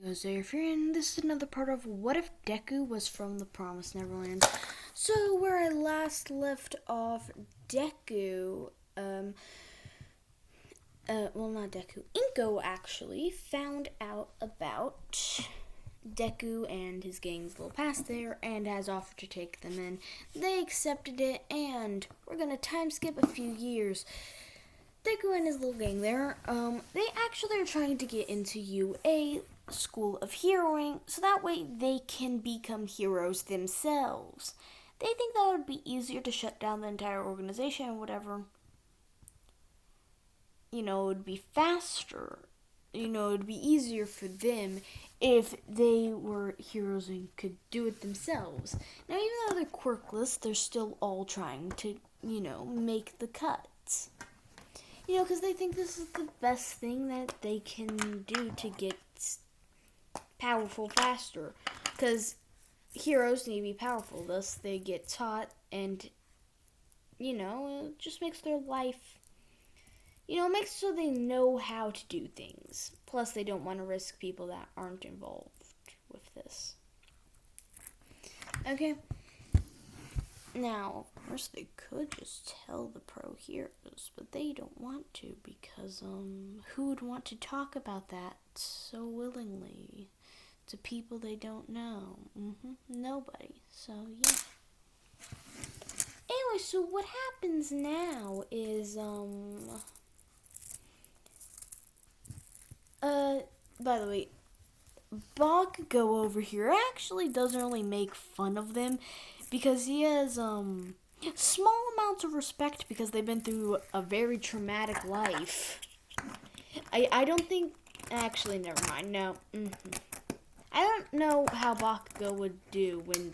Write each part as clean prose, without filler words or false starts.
So if you're in, this is another part of What If Deku Was from the Promised Neverland. So where I last left off, Deku, not Deku, Inko actually found out about Deku and his gang's little past there and has offered to take them in. They accepted it, and we're gonna time skip a few years. Deku and his little gang there, they actually are trying to get into UA School of Heroing, so that way they can become heroes themselves. They think that would be easier to shut down the entire organization and whatever. It would be faster. It would be easier for them if they were heroes and could do it themselves. Now, even though they're quirkless, they're still all trying to, make the cuts. Because they think this is the best thing that they can do to get powerful faster. Because heroes need to be powerful, thus they get taught, and, it just makes their life, it makes so they know how to do things. Plus, they don't want to risk people that aren't involved with this. Okay. Now, of course, they could just tell the pro heroes, but they don't want to because, who would want to talk about that so willingly to people they don't know? Nobody. So, yeah. Anyway, so what happens now is, by the way, Bakugo over here actually doesn't really make fun of them because he has, small amounts of respect because they've been through a very traumatic life. I don't think, actually, never mind, no. I don't know how Bakugo would do when,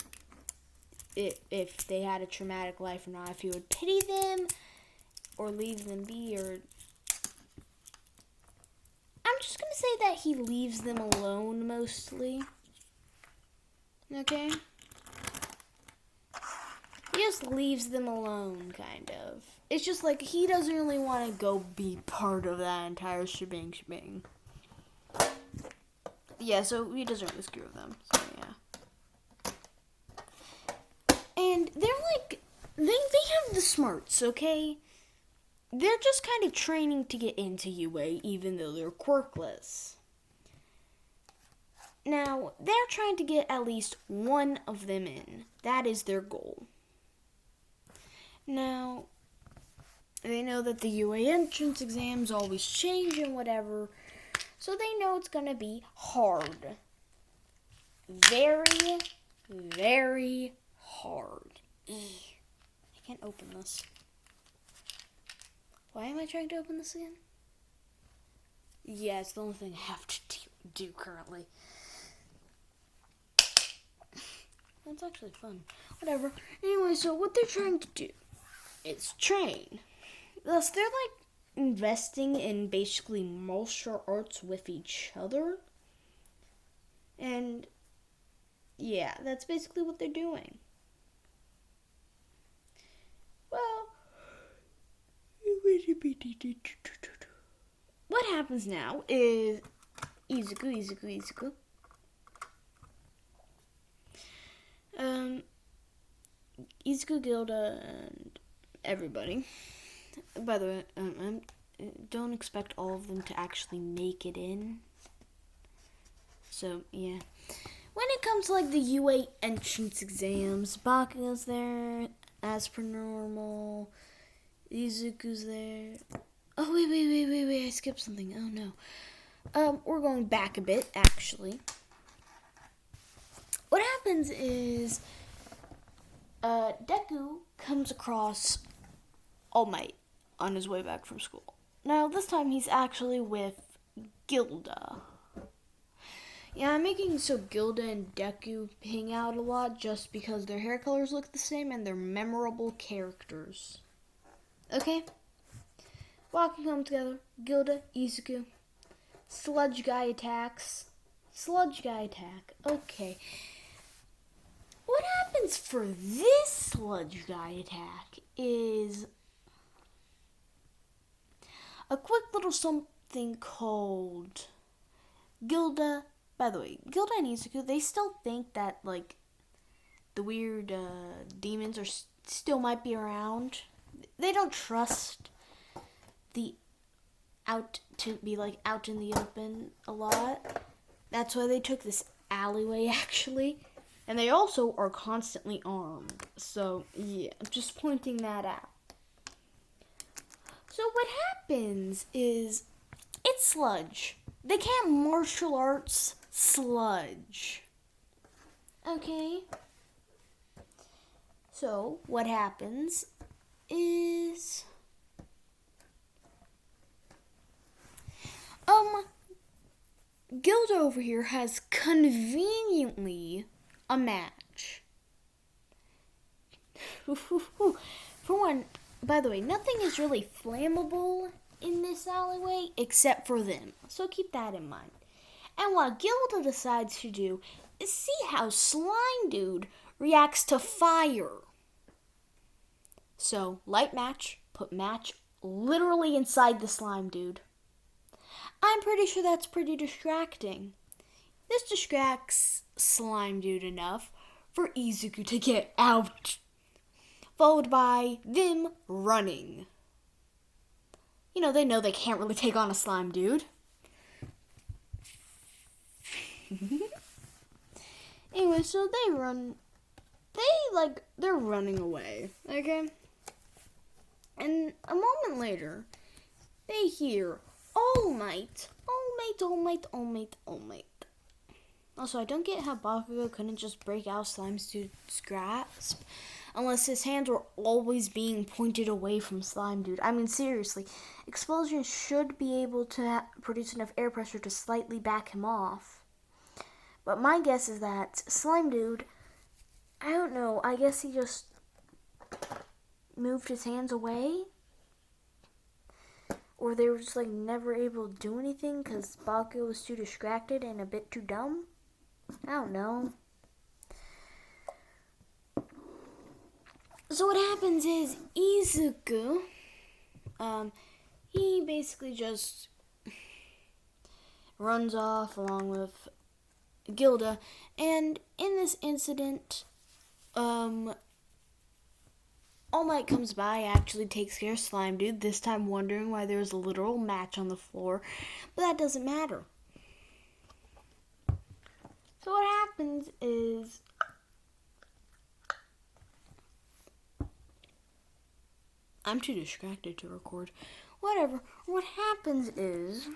if they had a traumatic life or not, if he would pity them or leave them be, or I'm just going to say that he leaves them alone mostly. Okay? He just leaves them alone, kind of. It's just like he doesn't really want to go be part of that entire shebang. Yeah, so he doesn't really screw with them. So, yeah. And they're like, they have the smarts, okay? They're just kind of training to get into UA, even though they're quirkless. Now, they're trying to get at least one of them in. That is their goal. Now, they know that the UA entrance exams always change and whatever, so they know it's going to be hard. Very, very hard. I can't open this. Why am I trying to open this again? Yeah, it's the only thing I have to do currently. That's actually fun. Whatever. Anyway, so what they're trying to do is train. Thus, they're like investing in basically martial arts with each other. And yeah, that's basically what they're doing. Well, what happens now is Izuku. Izuku, Gilda, and everybody. By the way, don't expect all of them to actually make it in. So, yeah. When it comes to, like, the UA entrance exams, Bakugo's there, as per normal. Izuku's there. Oh, wait, I skipped something. Oh, no. We're going back a bit, actually. What happens is, Deku comes across All Might on his way back from school. Now, this time he's actually with Gilda. Yeah, I'm making so Gilda and Deku hang out a lot just because their hair colors look the same and they're memorable characters. Okay? Walking home together, Gilda, Izuku. Sludge guy attacks. Okay. What happens for this sludge guy attack is a quick little something called Gilda By the way, Gilda and Izuku, they still think that, like, the weird demons still might be around. They don't trust the out to be, like, out in the open a lot. That's why they took this alleyway, actually. And they also are constantly armed. So, yeah, just pointing that out. So what happens is, it's sludge. They can't martial arts sludge. Okay? So, what happens is... Gilda over here has conveniently a match. For one, by the way, nothing is really flammable in this alleyway except for them. So keep that in mind. And what Gilda decides to do is see how Slime Dude reacts to fire. So, light match, put match literally inside the Slime Dude. I'm pretty sure that's pretty distracting. This distracts Slime Dude enough for Izuku to get out, followed by them running. You know, they can't really take on a Slime Dude. Anyway, so they run. They're running away, okay? And a moment later, they hear, All Might. Also, I don't get how Bakugo couldn't just break out Slime Dude's grasp, unless his hands were always being pointed away from Slime Dude. I mean, seriously, explosions should be able to produce enough air pressure to slightly back him off. But my guess is that Slime Dude, I don't know, I guess he just moved his hands away? Or they were just, like, never able to do anything because Bakugo was too distracted and a bit too dumb? I don't know. So what happens is Izuku, he basically just runs off along with Gilda, and in this incident, All Might comes by, actually takes care of Slime Dude, this time wondering why there's a literal match on the floor, but that doesn't matter. So what happens is, I'm too distracted to record. Whatever. What happens is,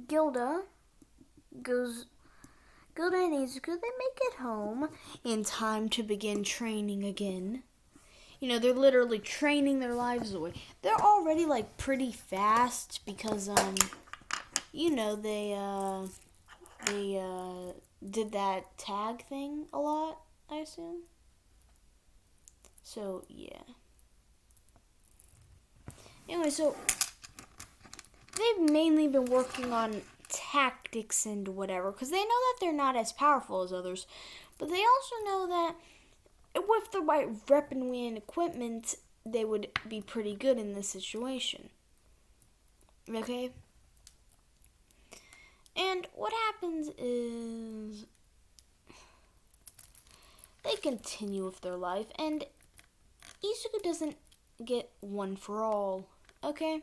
Gilda and Izuku, they make it home in time to begin training again. You know, they're literally training their lives away. They're already, like, pretty fast because, you know, they did that tag thing a lot, I assume. So, yeah. Anyway, so they've mainly been working on tactics and whatever, because they know that they're not as powerful as others, but they also know that with the right weaponry and equipment, they would be pretty good in this situation. Okay? And what happens is they continue with their life, and Izuku doesn't get one for all. Okay?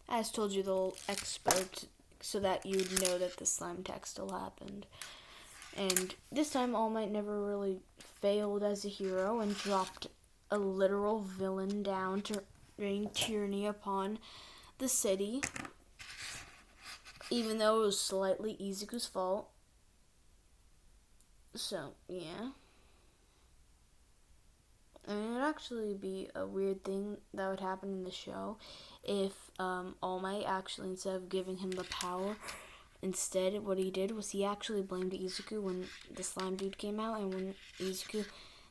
I just told you the little expert so that you'd know that the slime attack still happened. And this time, All Might never really failed as a hero and dropped a literal villain down to rain tyranny upon the city, even though it was slightly Izuku's fault. So, yeah. I mean, it would actually be a weird thing that would happen in the show if All Might actually, instead of giving him the power, instead what he did was he actually blamed Izuku when the slime dude came out, and when Izuku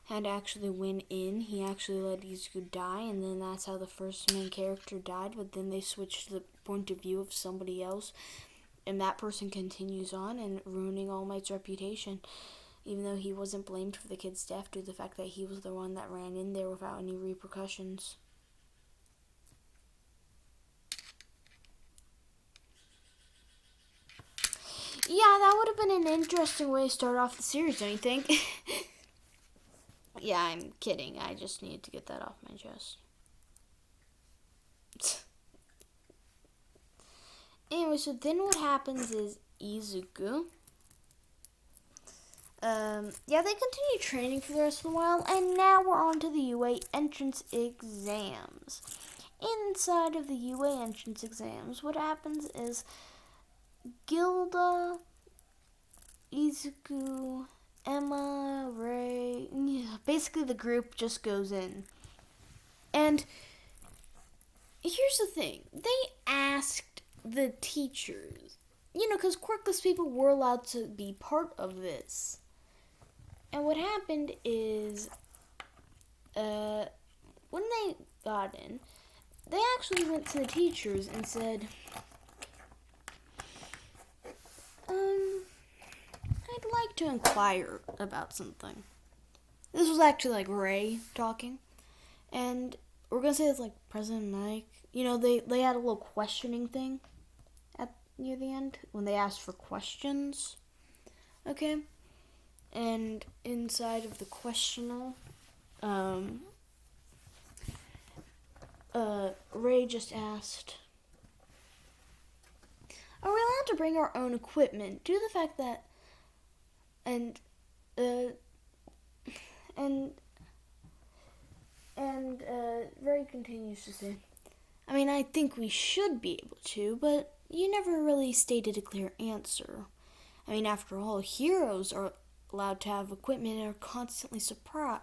had to actually win in, he actually let Izuku die, and then that's how the first main character died, but then they switched to the point of view of somebody else, and that person continues on and ruining All Might's reputation, even though he wasn't blamed for the kid's death due to the fact that he was the one that ran in there without any repercussions. Yeah, that would have been an interesting way to start off the series, don't you think? Yeah, I'm kidding. I just needed to get that off my chest. Anyway, so then what happens is Izuku. They continue training for the rest of the while, and now we're on to the UA entrance exams. Inside of the UA entrance exams, what happens is Gilda, Izuku, Emma, Ray, basically the group just goes in. And here's the thing. They asked the teachers, because quirkless people were allowed to be part of this. And what happened is, when they got in, they actually went to the teachers and said, I'd like to inquire about something. This was actually like Ray talking. And we're going to say it's like President Mike. They had a little questioning thing near the end when they asked for questions. Okay? And inside of the questionnaire, Ray just asked, are we allowed to bring our own equipment due to the fact that, and Ray continues to say, I think we should be able to, but you never really stated a clear answer. After all, heroes are allowed to have equipment and are constantly supplied.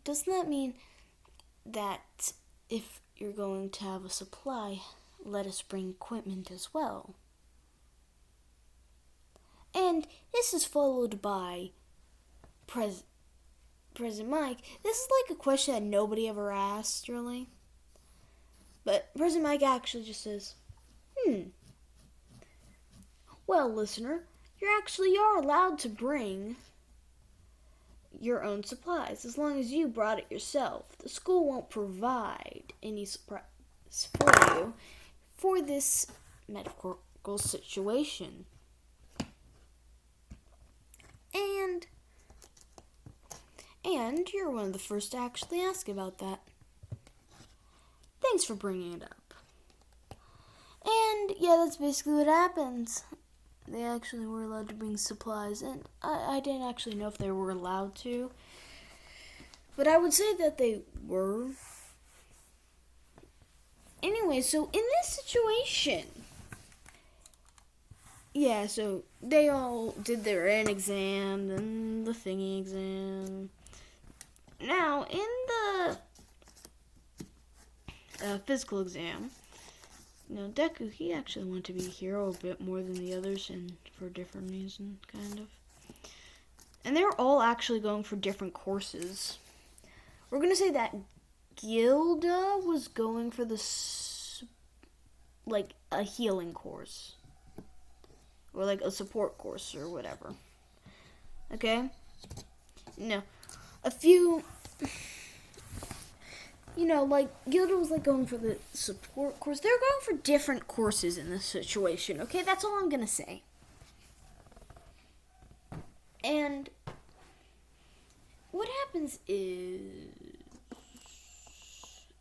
Doesn't that mean that if you're going to have a supply, let us bring equipment as well? And this is followed by President Mike. This is like a question that nobody ever asked, really. But President Mike actually just says, well, listener, you actually are allowed to bring your own supplies as long as you brought it yourself. The school won't provide any supplies for you for this metaphorical situation. And you're one of the first to actually ask about that. Thanks for bringing it up. And yeah, that's basically what happens. They actually were allowed to bring supplies, and I didn't actually know if they were allowed to, but I would say that they were. Anyway, so in this situation, so they all did their N exam, then the thingy exam. Now, in the physical exam, Deku, he actually wanted to be a hero a bit more than the others, and for a different reason, kind of. And they're all actually going for different courses. We're going to say that Gilda was going for a healing course. Or a support course or whatever. Okay? A few... Gilda was going for the support course. They're going for different courses in this situation, okay? That's all I'm gonna say. And what happens is,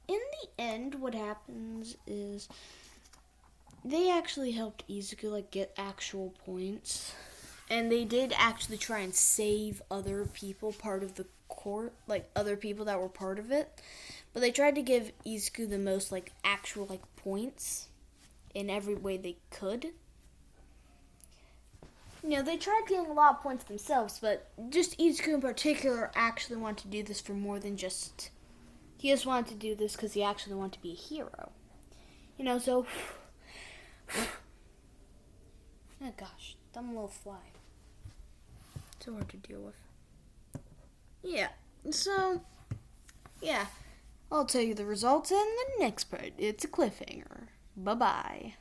in the end, what happens is they actually helped Izuku get actual points. And they did actually try and save other people part of the court, other people that were part of it. But they tried to give Izuku the most, actual, points in every way they could. They tried getting a lot of points themselves, but just Izuku in particular actually wanted to do this for more than just... He just wanted to do this because he actually wanted to be a hero. So... Oh, gosh. Dumb little fly. So hard to deal with. Yeah. So... Yeah. I'll tell you the results in the next part. It's a cliffhanger. Bye-bye.